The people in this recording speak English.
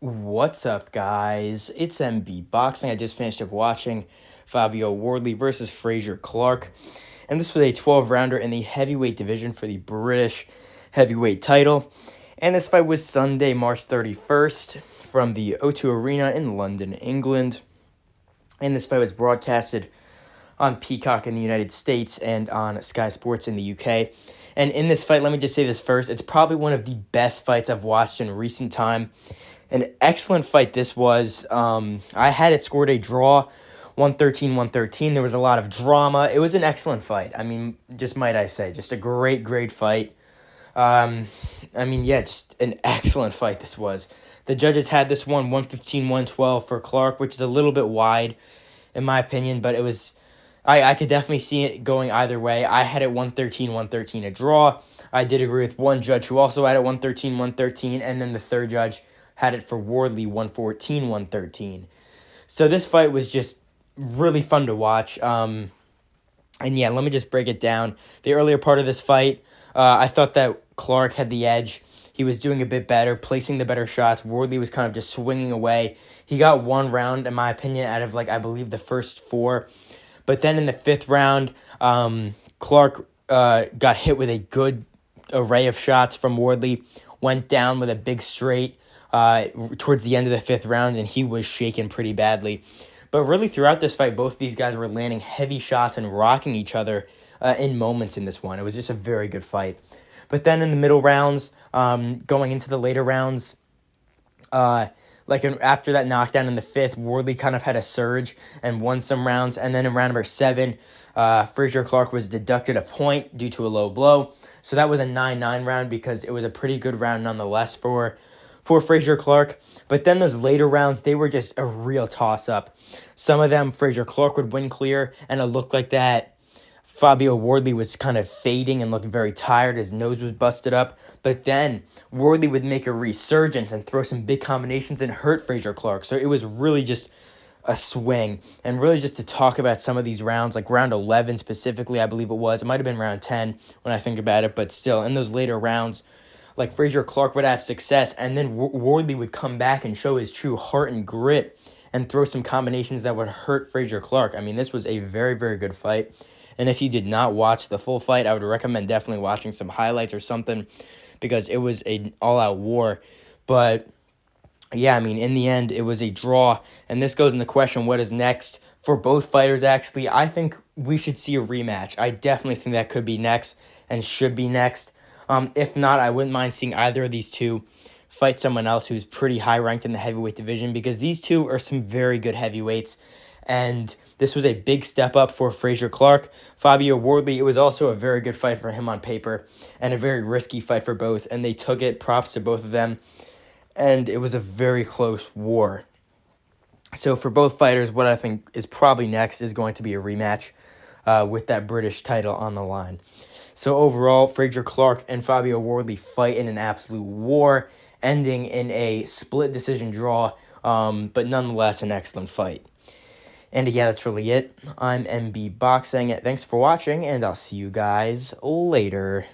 What's up, guys? It's MB Boxing. I just finished up watching Fabio Wardley versus Frazer Clarke, and this was a 12-rounder in the heavyweight division for the British heavyweight title. And this fight was Sunday, March 31st, from the O2 Arena in London, England. And this fight was broadcasted on Peacock in the United States and on Sky Sports in the UK. And in this fight, let me just say this first, it's probably one of the best fights I've watched in recent time. An excellent fight this was. I had it scored a draw, 113-113. There was a lot of drama. It was an excellent fight. I mean, just might I say, just a great fight. Just an excellent fight this was. The judges had this one 115-112 for Clarke, which is a little bit wide, in my opinion, but it was... I could definitely see it going either way. I had it 113-113 a draw. I did agree with one judge who also had it 113-113, and then the third judge had it for Wardley 114-113. So this fight was just really fun to watch. And yeah, let me just break it down. The earlier part of this fight, I thought that Clarke had the edge. He was doing a bit better, placing the better shots. Wardley was kind of just swinging away. He got one round, in my opinion, out of, I believe the first four. But then in the fifth round, Clarke got hit with a good array of shots from Wardley, went down with a big straight towards the end of the fifth round, and he was shaken pretty badly. But really throughout this fight, both these guys were landing heavy shots and rocking each other in moments in this one. It was just a very good fight. But then in the middle rounds, going into the later rounds, after that knockdown in the fifth, Wardley kind of had a surge and won some rounds. And then in round number 7, Frazer Clarke was deducted a point due to a low blow. So that was a 9-9 round because it was a pretty good round nonetheless for Frazer Clarke. But then those later rounds, they were just a real toss-up. Some of them, Frazer Clarke would win clear, and it looked like that Fabio Wardley was kind of fading and looked very tired. His nose was busted up. But then Wardley would make a resurgence and throw some big combinations and hurt Frazer Clarke. So it was really just a swing. And really just to talk about some of these rounds, like round 11 specifically, I believe it was. It might have been round 10 when I think about it. But still, in those later rounds, like Frazer Clarke would have success, and then Wardley would come back and show his true heart and grit and throw some combinations that would hurt Frazer Clarke. I mean, this was a very good fight. And if you did not watch the full fight, I would recommend definitely watching some highlights or something because it was an all-out war. But, yeah, I mean, in the end, it was a draw. And this goes into question, what is next for both fighters, actually? I think we should see a rematch. I definitely think that could be next and should be next. If not, I wouldn't mind seeing either of these two fight someone else who's pretty high-ranked in the heavyweight division because these two are some very good heavyweights. And this was a big step up for Frazer Clarke. Fabio Wardley, it was also a very good fight for him on paper and a very risky fight for both. And they took it, props to both of them. And it was a very close war. So for both fighters, what I think is probably next is going to be a rematch with that British title on the line. So overall, Frazer Clarke and Fabio Wardley fight in an absolute war, ending in a split decision draw, but nonetheless an excellent fight. And yeah, that's really it. I'm MB Boxing. Thanks for watching, and I'll see you guys later.